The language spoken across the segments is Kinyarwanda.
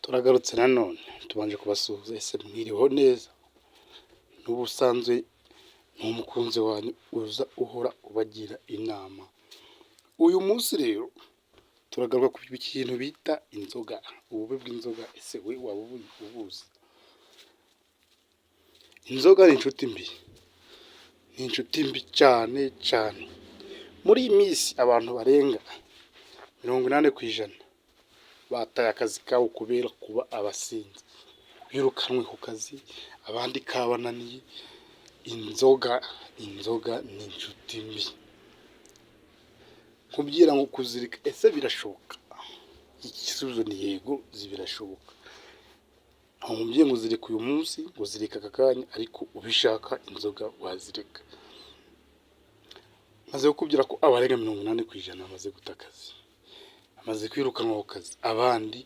Turagarutse nanone tubanje kubasuhuza, ese mwiriho neza? N'ubusanzwe ni umukunzi wanyu uza uhora ubagira inama. Uyu munsi rero turagaruka ku kintu bita inzoga, ububi bw'inzoga. Ese we waba ubuzi? Inzoga ni inshuti mbi, ni inshuti mbi cyane cyane. Muri iyi minsi abantu barenga 80% bataye akazi kabo kubera kuba abasinzi, birukanwe ku kazi, abandi kabananiye. Inzoga ni inshuti mbi. Kubwira ngo kuzirika, ese birashoboka? Igisubizo ni yego, birashoboka. Ntamubwiye ngo uzirika uyu munsi, ngo uzirika aka kanya, ariko ubishaka inzoga wazireka. Maze kukubwira ko abarenga 80% bamaze guta akazi, amaze kwirukanwa ku kazi, abandi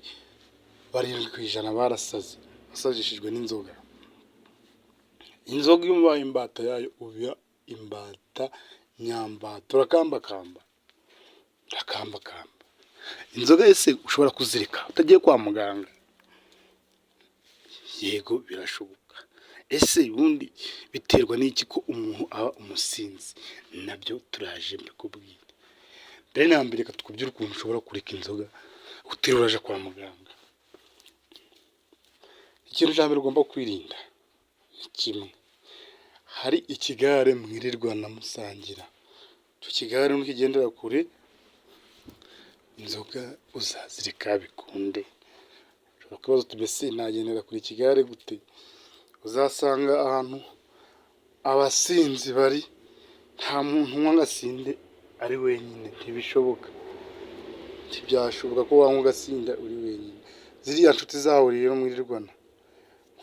7% barasaze, basajishijwe n'inzoga. Inzoga iyo ubaye imbata yayo uba imbata nyambata, urakambakamba. Inzoga ese ushobora kuzirika utagiye kwa muganga? Yego birashoboka. Ese ubundi biterwa n'iki ko umuntu aba umusinzi? Nabyo turaje mbikubwira. Mbere na mbere reka tukubwire ukuntu ushobora kureka inzoga utiriwe uraje kwa muganga. Ikintu cya mbere ugomba kwirinda ni kimwe: hari ikigare mwirirwana musangira. Icyo kigare nukigendera kure, inzoga uzazirika bikunde. Ushobora kubaza uti mbese nagendera kure ikigare gute? Uzasanga ahantu abasinzi bari, nta muntu unywa ngo asinde ari wenyine. Ntibishoboka, ntibyashoboka ko wanywa ugasinda uri wenyine. Ziriya nshuti zawe rero mwirirwana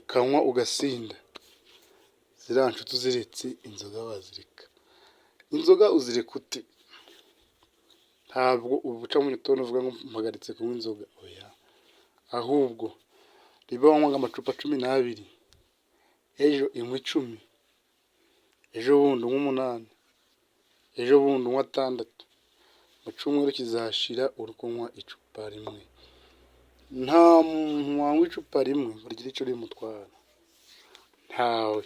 ukanywa ugasinda, ziriya nshuti uziretse, inzoga wazireka. Inzoga uzireka ute? Ntabwo ubuca mu gitondo uvuga ngo mpagaritse kunywa inzoga, oya. Ahubwo niba wanywaga amacupa 12, ejo inywa 10, ejo bundi unywa 8, ejo bundi unywa 6, mu cyumweru kizashira uri kunywa icupa rimwe. Nta muntu wanywa icupa rimwe urigire icyo rimutwara, ntawe.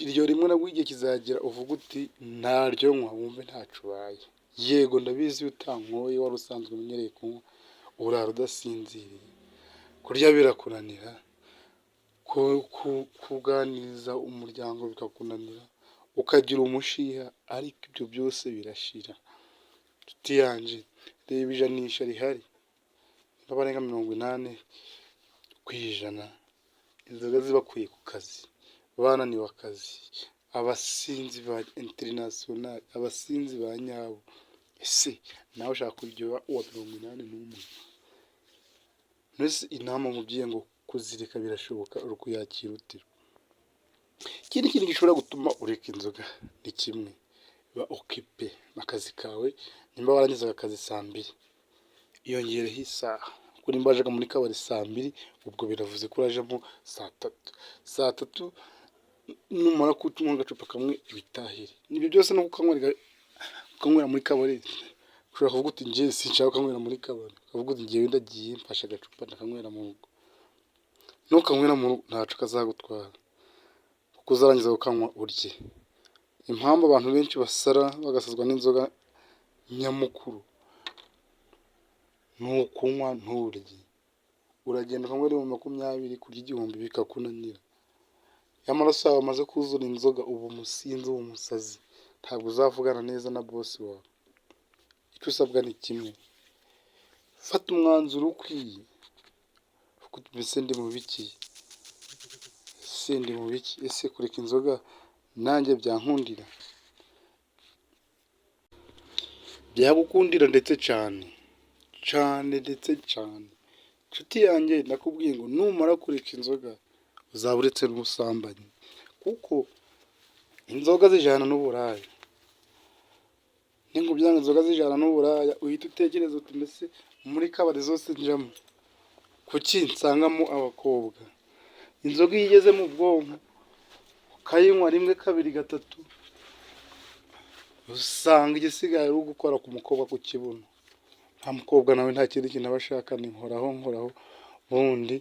Iryo rimwe nabwo igihe kizagera uvuga uti ntaryo nywa, wumve ntacu ubaye. Yego ndabizi iyo utanyoye wari usanzwe umenyereye kunywa, urara udasinziriye, kurya birakunanira, kuganiriza umuryango bikakunanira, ukagira umushiha, ariko ibyo byose birashira. Nshuti yanjye, reba ijanisha rihari, n'abarenga 80% inzoga zibakuye ku kazi, bananiwe akazi, abasinzi ba international, abasinzi ba nyabo. Ese nawe ushaka kuryoha uwa 81? Mbese inama mubwiye ngo kuzirika birashoboka, uri kuyakira ute? Ikindi kintu gishobora gutuma ureka inzoga ni kimwe: ba occupé akazi kawe. Nimba warangizaga akazi 2:00, iyongereho isaha. Kuri nimba wajaga muri kabari 2:00, ubwo biravuze ko urajamo 3:00. Numara kunywa agacupa kamwe witahire. Nibyo byose no kukanywera muri kabari. Ushobora kuvuga uti njye sinshaka kukanywera muri kabari, ukavuga uti njyewe ndagiye mfashe agacupa ndakanywera mu rugo. Nukanywera mu rugo ntaco kazagutwara, kuko uzarangiza gukanywa urye. Impamvu abantu benshi basara bagasazwa n'inzoga nyamukuru ni ukunywa nturye. Uragenda ukanywera 20, kurya 1000 bikakunanira. Amaraso yawe amaze kuzura inzoga, ubu umusinzi, ubu umusazi, ntabwo uzavugana neza na boss wawe. Icyo usabwa ni kimwe: fata umwanzuro ukwiye. Mbese ndi mu biki? Ese kureka inzoga nanjye byankundira? Byagukundira ndetse cyane. Nshuti yanjye, ndakubwiye ngo numara kureka inzoga uzaba uretse n'ubusambanyi, kuko inzoga zijyana n'uburaya. Ninkubwira ngo inzoga zijyana n'uburaya, uhita utekereza uti mbese muri kabari zose njyamo kuki nsangamo abakobwa? Inzoga iyo igeze mu bwonko ukayinywa 1, 2, 3, usanga igisigaye ari ugukora ku mukobwa ku kibuno. nta mukobwa nawe nta kindi kintu aba ashaka, ni nkoraho ubundi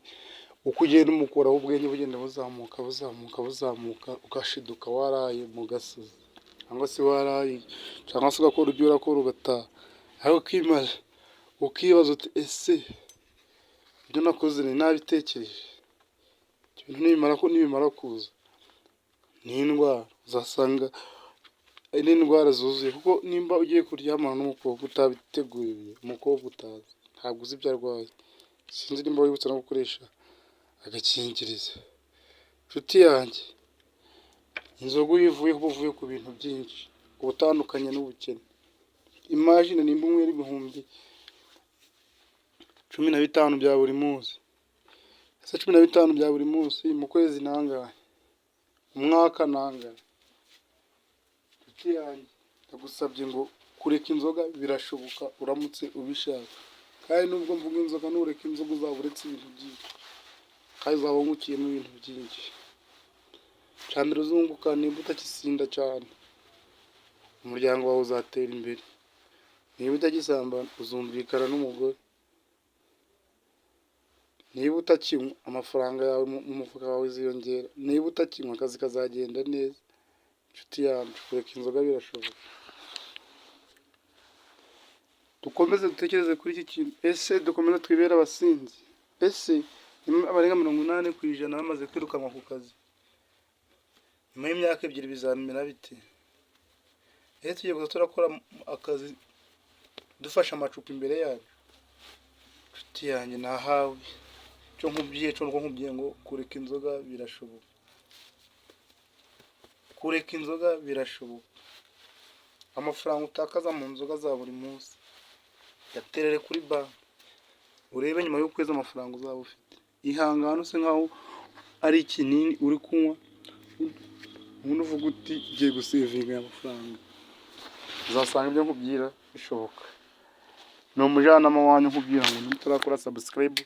uko ugenda umukuraho ubwenge bugenda buzamuka ugashiduka waraye mu gasozi cyangwa se waraye cyangwa se ugakora ibyo urakora ugataha, ariko ukibaza uti ese ibyo nakoze ni nabitekereje? Ibintu nibimara kuza ni indwara, uzasanga ari indwara zuzuye, kuko nimba ugiye kuryamana n'umukobwa utabiteguriye, umukobwa utazi, ntabwo uzi ibyo arwaye, sinzi nimba wibutse no gukoresha agakingirizo. Nshuti yanjye, inzoga iyo uvuye uba uvuye ku bintu byinshi, ubutandukanye n'ubukene. Imagine nimba unywera ibihumbi 15 bya buri munsi, ese 15 bya buri munsi mu kwezi nangahe? Umwaka nangahe? Nshuti yanjye, ndagusabye ngo kureka inzoga birashoboka uramutse ubishaka, kandi nubwo mvuga inzoga, nureka inzoga uzaba uretse ibintu byinshi, kandi uzaba wungukiyemo ibintu byinshi. Cambere uzunguka nimba utagisinda cyane, umuryango wawe uzatera imbere. Niba utagisambana uzumvikana n'umugore. Niba utakinywa amafaranga yawe mu mufuka wawe ziyongera. Niba utakinywa akazi kazagenda neza. Nshuti yanjye, kureka inzoga birashoboka. Dukomeze dutekereze kuri iki kintu. Ese dukomeze twibere abasinzi? Ese abarenga 80% bamaze kwirukanwa ku kazi, nyuma y'imyaka 2 bizamera bite? Ese tugiye kuza turakora akazi dufashe amacupa imbere yacu? Nshuti yanjye, nahawe cyo nkubwiye ngo kureka inzoga birashoboka. Kureka inzoga birashoboka. Amafaranga utakaza mu nzoga za buri munsi yaterere kuri banki, urebe nyuma y'ukwezi amafaranga uzaba ufite. Ihangane use nkaho ari ikinini uri kunywa, ubundi uvuga uti ngiye gusevinga aya mafaranga. Uzasanga ibyo nkubwira bishoboka. Ni umujyanama wanyu nkubwira ngo nutarakora subscribe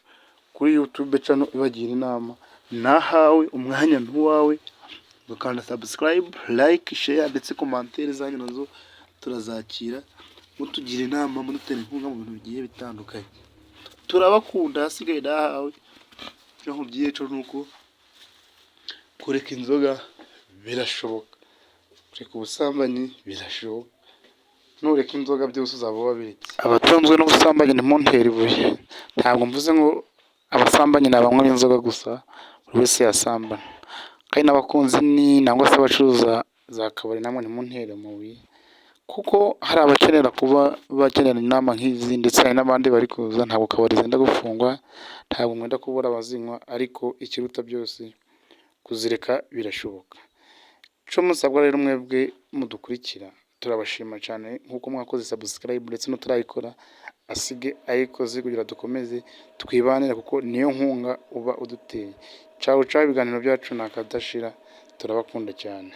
kuri YouTube channel ibagira inama. Nahawe umwanya ntuwawe, dukanda subscribe, like, share ndetse commentaire zanyu nazo turazakira, mutugira inama, mudutera inkunga mu bintu bigiye bitandukanye. Turabakunda. Hasigaye nahawe cyo nkubwiye cyo nuko kureka inzoga birashoboka, kureka ubusambanyi birashoboka. Nureka inzoga byose uzaba wabiretse. Abatunzwe n'ubusambanyi ntimuntere ibuye. Ntabwo mvuze ngo abasambanyi ni abanywa inzoga gusa, buri wese yasambana. Kandi n'abakunzi nangwa se abacuruza za kabari namwe ntimuntere amabuye, kuko hari abakenera kuba bakenera inama nk'izi, ndetse hari n'abandi bari kuza. Ntabwo kabari zenda gufungwa, ntabwo mwenda kubura abazinywa, ariko ikiruta byose kuzireka birashoboka. Cyo musabwa rero mwebwe mudukurikira, turabashima cyane nkuko mwakoze subscribe, ndetse n'utarayikora asige ayikoze kugira dukomeze twibanire, kuko niyo nkunga uba uduteye. Ciao, ibiganiro byacu nakadashira. Turabakunda cyane.